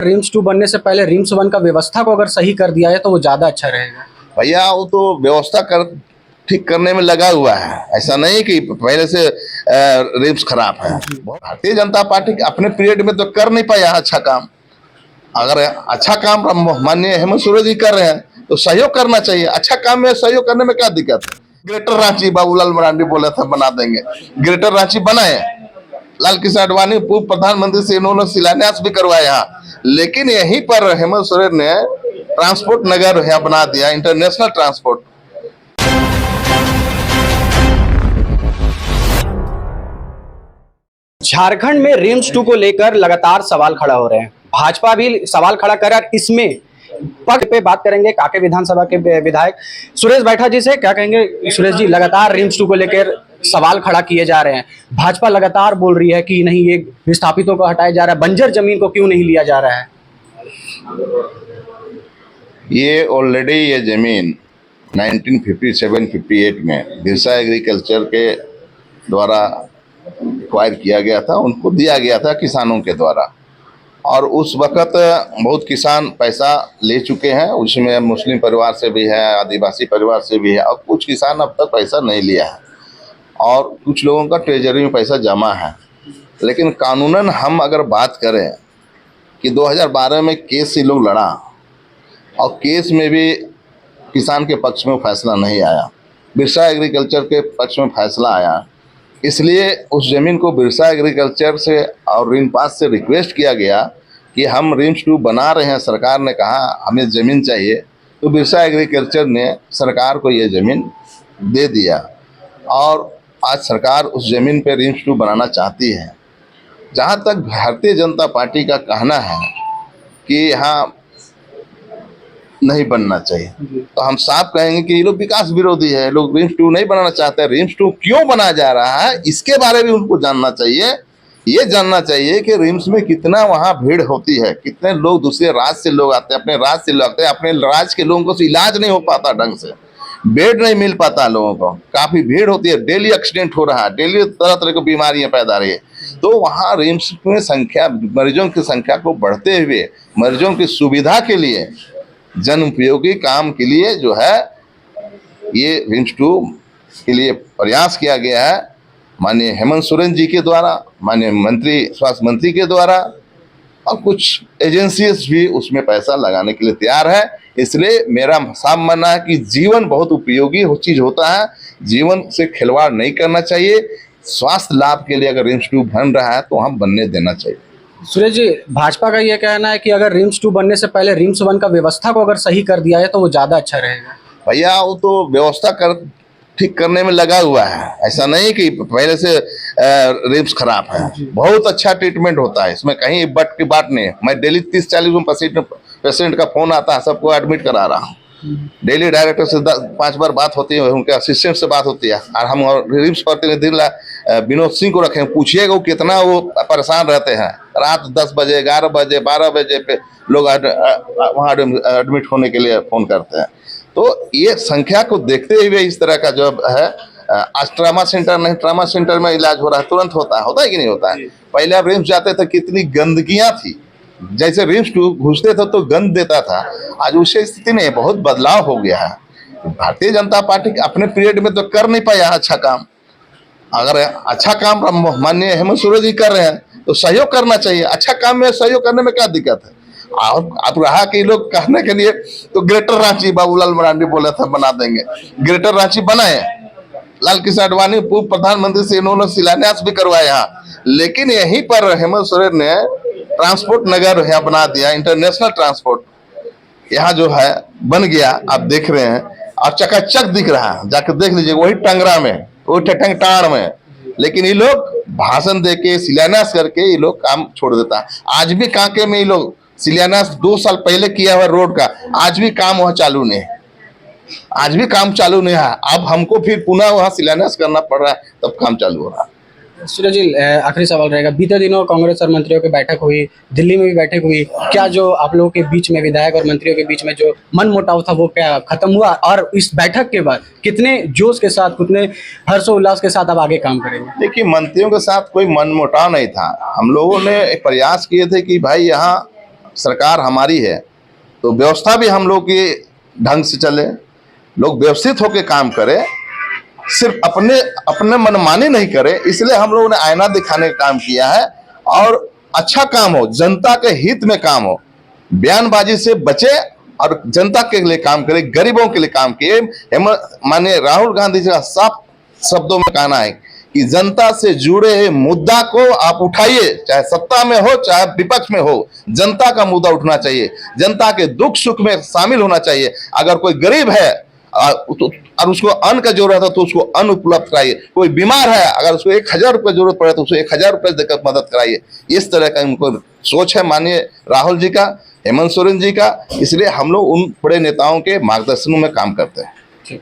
RIMS 2 बनने से पहले रिम्स 1 का व्यवस्था को अगर सही कर दिया है तो वो ज़्यादा अच्छा रहेगा। भैया वो तो व्यवस्था कर ठीक करने में लगा हुआ है, ऐसा नहीं कि पहले से रिम्स खराब है। भारतीय जनता पार्टी अपने पीरियड में तो कर नहीं पाया अच्छा काम। अगर अच्छा काम माननीय हेमंत सोरेन जी कर रहे हैं तो सहयोग करना चाहिए। अच्छा काम में सहयोग करने में क्या दिक्कत है। ग्रेटर रांची बाबूलाल मरांडी बोला था बना देंगे, ग्रेटर रांची बनाए। लाल कृष्ण आडवाणी पूर्व प्रधानमंत्री से इन्होंने शिलान्यास भी करवाया यहाँ, लेकिन यहीं पर हेमंत सोरेन ने ट्रांसपोर्ट नगर यहाँ बना दिया, इंटरनेशनल ट्रांसपोर्ट। झारखंड में रिम्स 2 को लेकर लगातार सवाल खड़ा हो रहे हैं। भाजपा भी सवाल खड़ा कर रहा है। इसमें पक्ष पे बात करेंगे कांके विधानसभा के विधायक सुरेश बैठा जी से। क्या कहेंगे सुरेश जी, लगातार रिम्स 2 को लेकर सवाल खड़ा किए जा रहे हैं। भाजपा लगातार बोल रही है कि नहीं, ये विस्थापितों को हटाया जा रहा है, बंजर जमीन को क्यों नहीं लिया जा रहा है। ये ऑलरेडी ये जमीन 1957-58 में बिरसा एग्रीकल्चर के द्वारा एक्वायर किया गया था, उनको दिया गया था किसानों के द्वारा। और उस वक़्त बहुत किसान पैसा ले चुके हैं, उसमें मुस्लिम परिवार से भी है, आदिवासी परिवार से भी है, और कुछ किसान अब तक पैसा नहीं लिया है और कुछ लोगों का ट्रेजरी में पैसा जमा है। लेकिन कानूनन हम अगर बात करें कि 2012 में केस से लोग लड़ा और केस में भी किसान के पक्ष में फैसला नहीं आया, बिरसा एग्रीकल्चर के पक्ष में फैसला आया। इसलिए उस ज़मीन को बिरसा एग्रीकल्चर से और रिनपास से रिक्वेस्ट किया गया कि हम रिम्स 2 बना रहे हैं, सरकार ने कहा हमें ज़मीन चाहिए, तो बिरसा एग्रीकल्चर ने सरकार को ये ज़मीन दे दिया और आज सरकार उस ज़मीन पे रिम्स 2 बनाना चाहती है। जहाँ तक भारतीय जनता पार्टी का कहना है कि यहाँ नहीं बनना चाहिए, तो हम साफ कहेंगे कि ये लोग विकास विरोधी है, लोग रिम्स 2 नहीं बनाना चाहते। रिम्स 2 क्यों बनाया जा रहा है इसके बारे में उनको जानना चाहिए। ये जानना चाहिए कि रिम्स में कितना वहाँ भीड़ होती है, कितने लोग दूसरे राज्य से लोग आते हैं, अपने राज्य से लोग आते हैं, अपने राज्य के लोगों को इलाज नहीं हो पाता, ढंग से बेड नहीं मिल पाता लोगों को, काफ़ी भीड़ होती है, डेली एक्सीडेंट हो रहा है, डेली तरह तरह की बीमारियाँ पैदा रही है। तो वहाँ रिम्स में संख्या, मरीजों की संख्या को बढ़ते हुए मरीजों की सुविधा के लिए, जन उपयोगी काम के लिए जो है ये रिम्स 2 के लिए प्रयास किया गया है माननीय हेमंत सोरेन जी के द्वारा, माननीय मंत्री स्वास्थ्य मंत्री के द्वारा, और कुछ एजेंसीज भी उसमें पैसा लगाने के लिए तैयार है। इसलिए मेरा साफ मानना है कि जीवन बहुत उपयोगी चीज़ होता है, जीवन से खिलवाड़ नहीं करना चाहिए। स्वास्थ्य लाभ के लिए अगर रिम्स 2 बन रहा है तो हम बनने देना चाहिए। सुरेश जी, भाजपा का ये कहना है कि अगर रिम्स 2 बनने से पहले रिम्स 1 का व्यवस्था को अगर सही कर दिया है तो वो ज़्यादा अच्छा रहेगा। भैया वो तो व्यवस्था कर ठीक करने में लगा हुआ है, ऐसा नहीं कि पहले से रिम्स खराब है। बहुत अच्छा ट्रीटमेंट होता है, इसमें कहीं बट की बात नहीं है। मैं डेली 30-40 पेशेंट का फ़ोन आता है, सबको एडमिट करा रहा हूँ। डेली डायरेक्टर से 5 बार बात होती है, उनके असिस्टेंट से बात होती है। और हम रिम्स प्रतिनिधि विनोद सिंह को रखें, पूछिएगा वो कितना वो परेशान रहते हैं। रात 10 बजे, 11 बजे, 12 बजे पे लोग वहाँ एडमिट होने के लिए फ़ोन करते हैं। तो ये संख्या को देखते हुए इस तरह का जो है, आज ट्रामा सेंटर नहीं, ट्रामा सेंटर में इलाज हो रहा है, तुरंत होता है कि नहीं होता है। पहले आप रिम्स जाते थे कितनी गंदगियाँ थी, जैसे रिम्स 2 घुसते थे तो गंद देता था, आज उससे स्थिति नहीं, बहुत बदलाव हो गया है। भारतीय जनता पार्टी अपने पीरियड में तो कर नहीं पाया अच्छा काम। अगर अच्छा काम माननीय हेमंत सोरेन जी कर रहे हैं तो सहयोग करना चाहिए। अच्छा काम में सहयोग करने में क्या दिक्कत है। और अब रहा कि लोग कहने के लिए, तो ग्रेटर रांची बाबूलाल मरांडी बोला था बना देंगे, ग्रेटर रांची बनाए। लाल कृष्ण आडवाणी पूर्व प्रधानमंत्री से इन्होंने शिलान्यास भी करवाया यहाँ, लेकिन यहीं पर हेमंत सोरेन ने ट्रांसपोर्ट नगर यहाँ बना दिया, इंटरनेशनल ट्रांसपोर्ट यहाँ जो है बन गया। आप देख रहे हैं और चकाचक दिख रहा है, जाकर देख लीजिए, वही टंगरा में, वही टंगटाड़ में। लेकिन ये लोग भाषण दे के, शिलान्यास करके ये लोग काम छोड़ देता है। आज भी कांके में ये लोग शिलान्यास 2 साल पहले किया हुआ रोड का, आज भी काम वहाँ चालू नहीं है, आज भी काम चालू नहीं है। अब हमको फिर पुनः वहाँ शिलान्यास करना पड़ रहा है, तब काम चालू हो रहा है। सूरज जी, आखिरी सवाल रहेगा। बीते दिनों कांग्रेस और मंत्रियों की बैठक हुई, दिल्ली में भी बैठक हुई। क्या जो आप लोगों के बीच में, विधायक और मंत्रियों के बीच में जो मनमुटाव था वो क्या खत्म हुआ, और इस बैठक के बाद कितने जोश के साथ, कितने हर्षोल्लास के साथ आप आगे काम करेंगे? देखिए, मंत्रियों के साथ कोई मनमुटाव नहीं था। हम लोगों ने एक प्रयास किए थे कि भाई यहाँ सरकार हमारी है तो व्यवस्था भी हम लोग की ढंग से चले, लोग व्यवस्थित होकर काम करें, सिर्फ अपने अपने मनमानी नहीं करे। इसलिए हम लोगों ने आईना दिखाने का काम किया है और अच्छा काम हो, जनता के हित में काम हो, बयानबाजी से बचे और जनता के लिए काम करे, गरीबों के लिए काम किए। माननीय राहुल गांधी जी का साफ शब्दों में कहना है कि जनता से जुड़े हुए मुद्दा को आप उठाइए, चाहे सत्ता में हो चाहे विपक्ष में हो, जनता का मुद्दा उठना चाहिए, जनता के दुख सुख में शामिल होना चाहिए। अगर कोई गरीब है और उसको अन्न का जरूरत है तो उसको अन्न उपलब्ध कराइए, कोई बीमार है अगर उसको 1000 रुपये जरूरत पड़े तो उसको 1000 रुपये देकर मदद कराइए। इस तरह का उनको सोच है माननीय राहुल जी का, हेमंत सोरेन जी का। इसलिए हम लोग उन बड़े नेताओं के मार्गदर्शन में काम करते हैं।